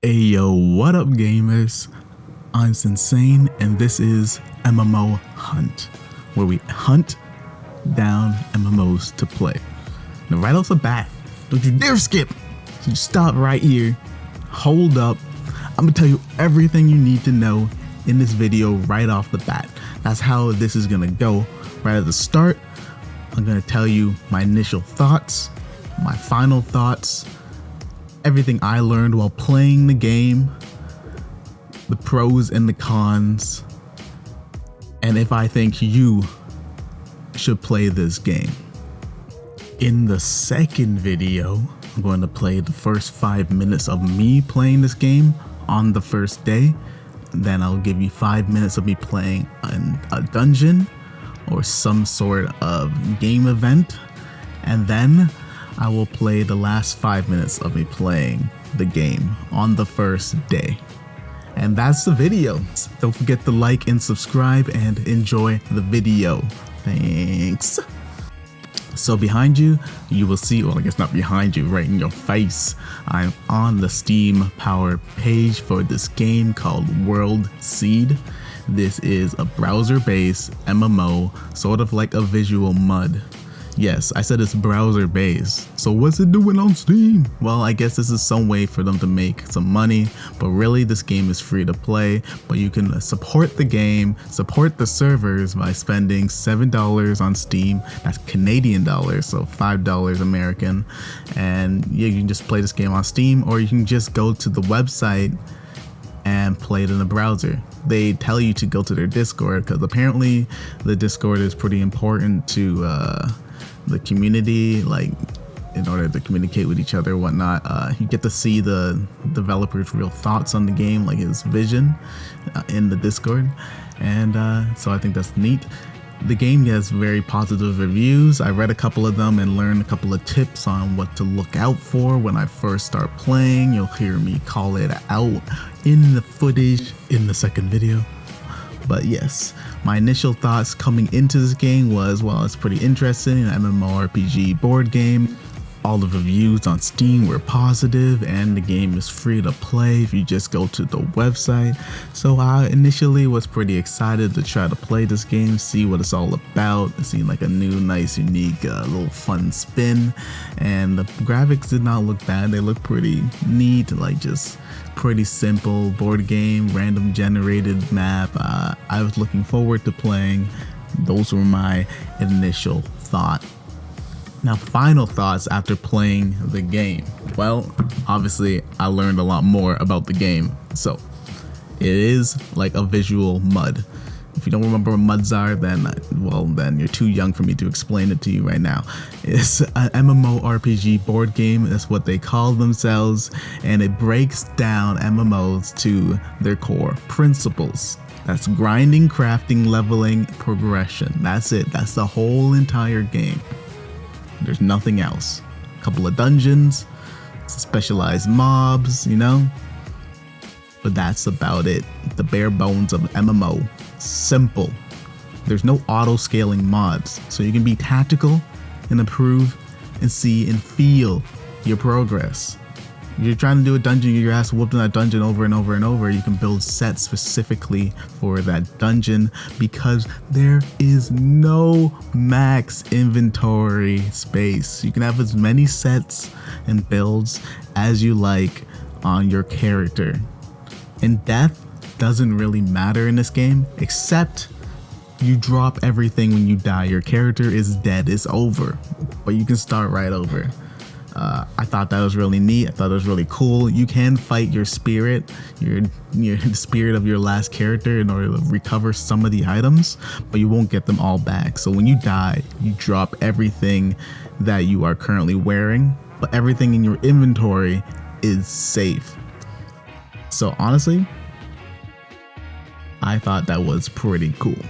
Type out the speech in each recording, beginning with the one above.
Hey yo, what up gamers? I'm Sensane and this is MMOHunt, where we hunt down MMOs to play. Now right off the bat, don't you dare skip! You stop right here, hold up, I'm gonna tell you everything you need to know in this video right off the bat. That's how this is gonna go. Right at the start, I'm gonna tell you my initial thoughts, my final thoughts, everything I learned while playing the game, the pros and the cons, and if I think you should play this game. In the second video, I'm going to play the first 5 minutes of me playing this game on the first day. Then I'll give you 5 minutes of me playing a dungeon or some sort of game event, and then I will play the last 5 minutes of me playing the game on the first day. And that's the video. Don't forget to like and subscribe and enjoy the video. Thanks. So behind you, you will see, well I guess not behind you, right in your face, I'm on the Steam Power page for this game called WorldSeed. This is a browser-based MMO, sort of like a visual MUD. Yes, I said it's browser based. So what's it doing on Steam? Well, I guess this is some way for them to make some money, but really this game is free to play, but you can support the game, support the servers by spending $7 on Steam. That's Canadian dollars, so $5 American. And yeah, you can just play this game on Steam, or you can just go to the website and play it in the browser. They tell you to go to their Discord because apparently the Discord is pretty important to the community, like in order to communicate with each other and whatnot. You get to see the developer's real thoughts on the game, like his vision in the Discord, and so I think that's neat. The game has very positive reviews. I read a couple of them and learned a couple of tips on what to look out for when I first start playing. You'll hear me call it out in the footage in the second video. But yes, my initial thoughts coming into this game was, well, it's pretty interesting, an MMORPG board game. All the reviews on Steam were positive and the game is free to play if you just go to the website. So I initially was pretty excited to try to play this game, see what it's all about. It seemed like a new, nice, unique, little fun spin. And the graphics did not look bad. They looked pretty neat, like just pretty simple board game, random generated map. I was looking forward to playing. Those were my initial thoughts. Now, final thoughts after playing the game. Well, obviously I learned a lot more about the game. So it is like a visual MUD. If you don't remember what MUDs are, then well, then you're too young for me to explain it to you right now. It's an MMORPG board game, that's what they call themselves, and it breaks down MMOs to their core principles. That's grinding, crafting, leveling, progression. That's it. That's the whole entire game. There's nothing else. A couple of dungeons, specialized mobs, you know? But that's about it. The bare bones of MMO. Simple. There's no auto-scaling mods, so you can be tactical and improve and see and feel your progress. If you're trying to do a dungeon, get your ass whooped in that dungeon over and over and over, you can build sets specifically for that dungeon because there is no max inventory space. You can have as many sets and builds as you like on your character. And death doesn't really matter in this game, except you drop everything when you die. Your character is dead, it's over, but you can start right over. I thought that was really neat. I thought it was really cool. You can fight your spirit, the spirit of your last character in order to recover some of the items, but you won't get them all back. So when you die, you drop everything that you are currently wearing, but everything in your inventory is safe. So honestly, I thought that was pretty cool.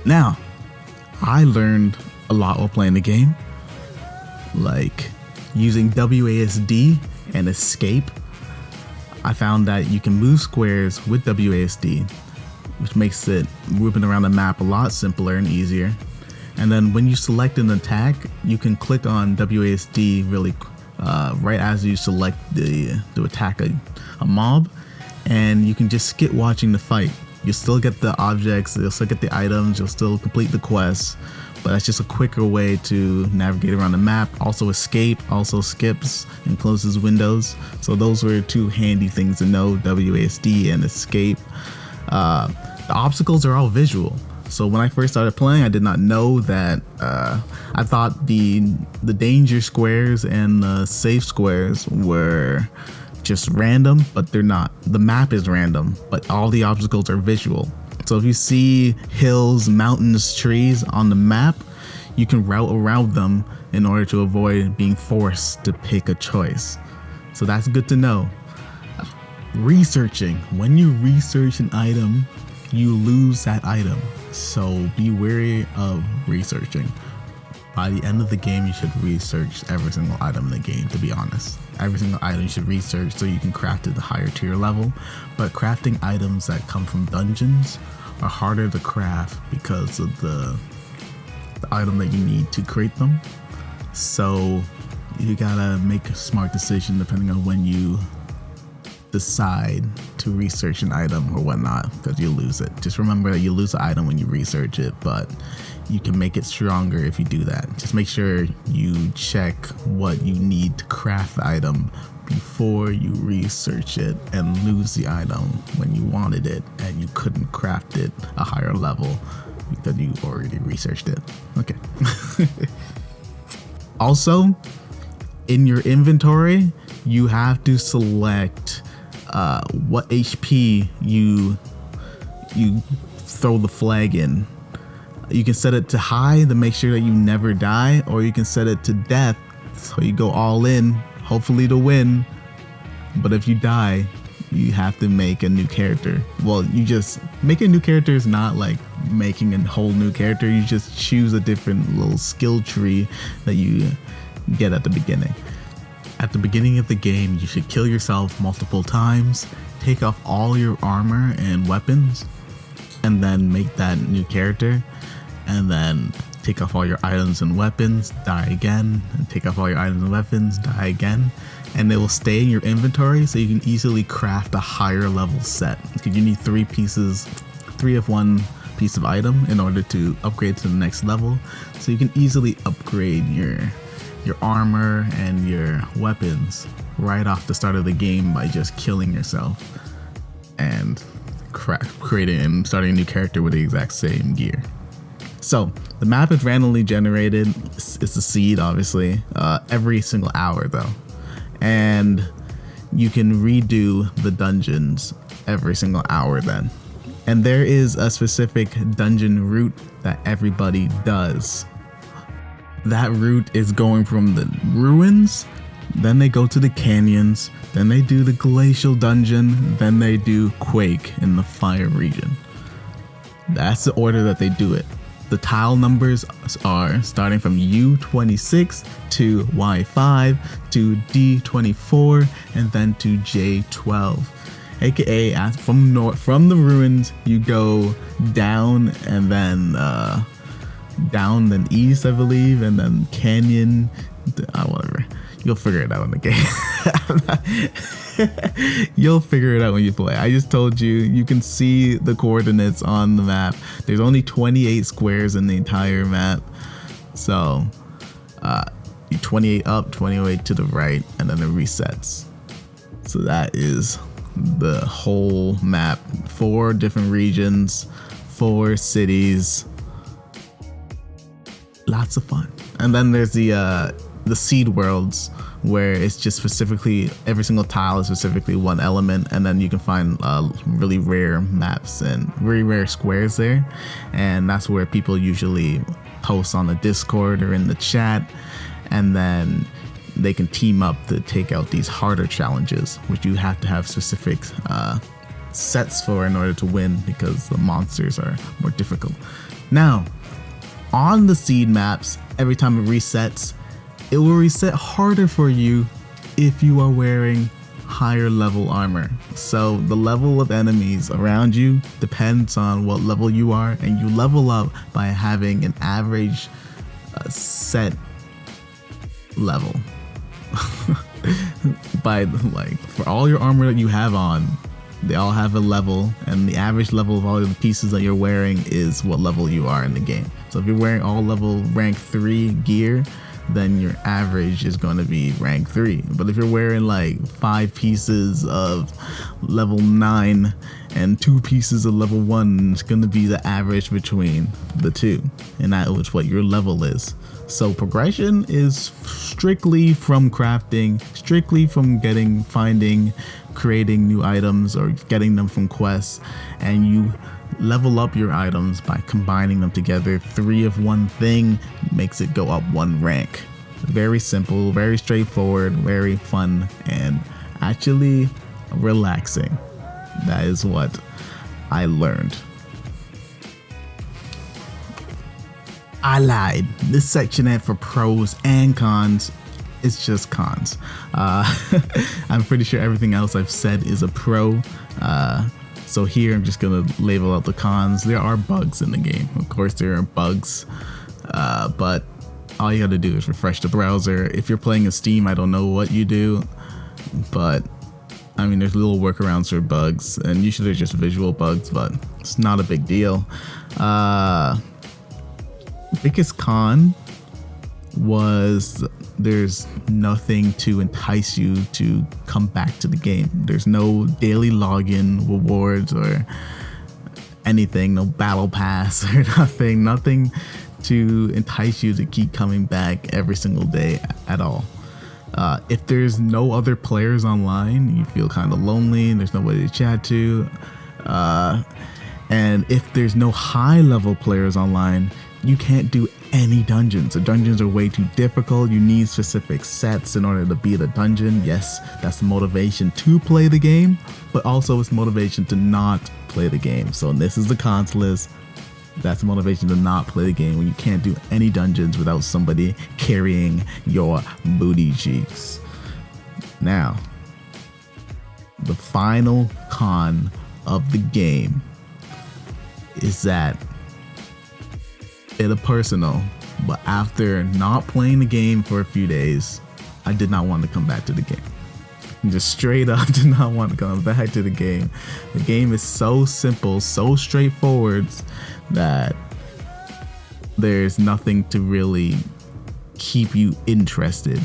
Now, I learned a lot while playing the game, like using WASD and escape. I found that you can move squares with WASD, which makes it moving around the map a lot simpler and easier. And then when you select an attack, you can click on WASD really right as you select to attack a mob, and you can just skip watching the fight. You'll still get the objects, you'll still get the items, you'll still complete the quests, but that's just a quicker way to navigate around the map. Also escape, also skips and closes windows. So those were two handy things to know, WASD and escape. The obstacles are all visual. So when I first started playing, I did not know that. I thought the danger squares and the safe squares were just random, but they're not. The map is random, but all the obstacles are visual. So if you see hills, mountains, trees on the map, you can route around them in order to avoid being forced to pick a choice. So that's good to know. Researching. When you research an item, you lose that item. So be wary of researching. By the end of the game, you should research every single item in the game, to be honest. Every single item you should research so you can craft it at the higher tier level. But crafting items that come from dungeons are harder to craft because of the item that you need to create them. So you gotta make a smart decision depending on when you decide to research an item or whatnot, because you lose it. Just remember that you lose the item when you research it, but you can make it stronger if you do that. Just make sure you check what you need to craft the item before you research it and lose the item when you wanted it and you couldn't craft it a higher level because you already researched it. Okay. Also, in your inventory, you have to select what HP you throw the flag in. You can set it to high to make sure that you never die, or you can set it to death so you go all in, hopefully to win. But if you die, you have to make a new character. Well, you just make a new character is not like making a whole new character. You just choose a different little skill tree that you get at the beginning. At the beginning of the game, you should kill yourself multiple times, take off all your armor and weapons, and then make that new character. And then take off all your items and weapons, die again, and take off all your items and weapons, die again. And they will stay in your inventory so you can easily craft a higher level set. Because you need three of one piece of item in order to upgrade to the next level. So you can easily upgrade your armor and your weapons right off the start of the game by just killing yourself and creating and starting a new character with the exact same gear. So the map is randomly generated. It's a seed, obviously, every single hour though. And you can redo the dungeons every single hour then. And there is a specific dungeon route that everybody does. That route is going from the ruins, then they go to the canyons, then they do the glacial dungeon, then they do Quake in the fire region. That's the order that they do it. The tile numbers are starting from U26 to Y5 to D24 and then to J12. AKA from the ruins you go down and then down then east, I believe, and then canyon, whatever. You'll figure it out in the game. You'll figure it out when you play. I just told you, you can see the coordinates on the map. There's only 28 squares in the entire map. So 28 up, 28 to the right, and then it resets. So that is the whole map. 4 different regions, 4 cities. Lots of fun. And then there's the seed worlds, where it's just specifically every single tile is specifically one element, and then you can find really rare maps and really rare squares there, and that's where people usually post on the Discord or in the chat, and then they can team up to take out these harder challenges, which you have to have specific sets for in order to win because the monsters are more difficult. Now, on the seed maps, every time it resets, it will reset harder for you if you are wearing higher level armor. So the level of enemies around you depends on what level you are, and you level up by having an average set level. by like for all your armor that you have on, they all have a level, and the average level of all the pieces that you're wearing is what level you are in the game. So if you're wearing all level rank 3 gear, then your average is going to be rank 3. But if you're wearing like 5 pieces of level 9 and 2 pieces of level 1, it's going to be the average between the two, and that is what your level is. So progression is strictly from crafting, strictly from finding, creating new items or getting them from quests, and you level up your items by combining them together. 3 of one thing makes it go up 1 rank. Very simple, very straightforward, very fun, and actually relaxing. That is what I learned. I lied. This section ain't for pros and cons. It's just cons. I'm pretty sure everything else I've said is a pro. So here I'm just gonna label out the cons. There are bugs in the game. Of course there are bugs, but all you gotta do is refresh the browser. If you're playing in Steam, I don't know what you do, but I mean, there's little workarounds for bugs, and usually they're just visual bugs, but it's not a big deal. Biggest con was there's nothing to entice you to come back to the game. There's no daily login rewards or anything, no battle pass or nothing to entice you to keep coming back every single day at all. If there's no other players online, you feel kind of lonely and there's nobody to chat to. And if there's no high level players online, you can't do any dungeons. The dungeons are way too difficult. You need specific sets in order to beat a dungeon. Yes, that's the motivation to play the game, but also it's motivation to not play the game. So this is the cons list. That's the motivation to not play the game when you can't do any dungeons without somebody carrying your booty cheeks. Now, the final con of the game is that it's personal, but after not playing the game for a few days, I did not want to come back to the game. Just straight up did not want to come back to the game. The game is so simple, so straightforward that there's nothing to really keep you interested.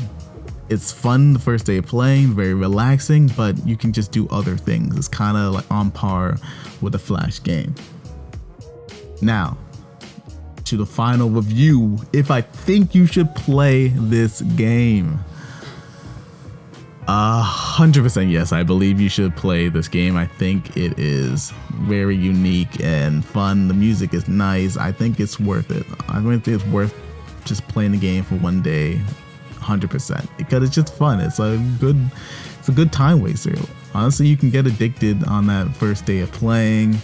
It's fun the first day of playing, very relaxing, but you can just do other things. It's kind of like on par with a Flash game. Now, to the final review, if I think you should play this game. 100% yes, I believe you should play this game. I think it is very unique and fun. The music is nice. I think it's worth it. I think it's worth just playing the game for one day, 100%, because it's just fun. It's a good time waster. Honestly, you can get addicted on that first day of playing,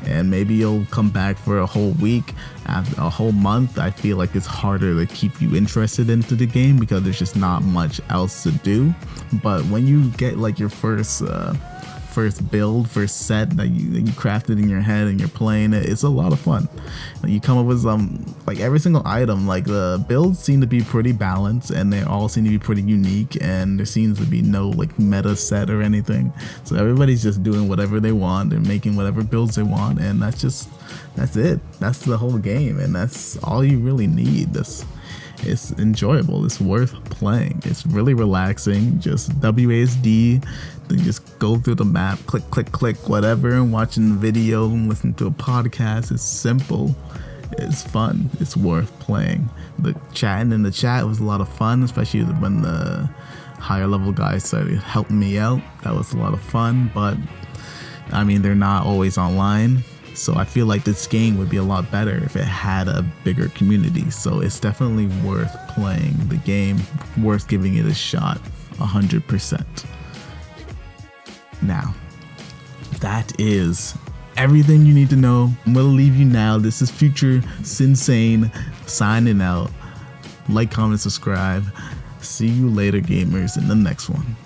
and maybe you'll come back for a whole week, after a whole month. I feel like it's harder to keep you interested into the game because there's just not much else to do. But when you get like your first build, first set that you crafted in your head and you're playing it, it's a lot of fun. You come up with like every single item, like the builds seem to be pretty balanced and they all seem to be pretty unique, and there seems to be no like meta set or anything. So everybody's just doing whatever they want. They're making whatever builds they want, and that's it. That's the whole game, and that's all you really need. It's enjoyable. It's worth playing. It's really relaxing. Just WASD. Then just go through the map, click, whatever, and watching the video and listening to a podcast. It's simple. It's fun. It's worth playing. The chatting in the chat was a lot of fun, especially when the higher level guys started helping me out. That was a lot of fun, but I mean, they're not always online. So I feel like this game would be a lot better if it had a bigger community. So it's definitely worth playing the game, worth giving it a shot, 100%. Now, that is everything you need to know. I'm gonna leave you now. This is Future Sinsane signing out. Like, comment, subscribe. See you later, gamers, in the next one.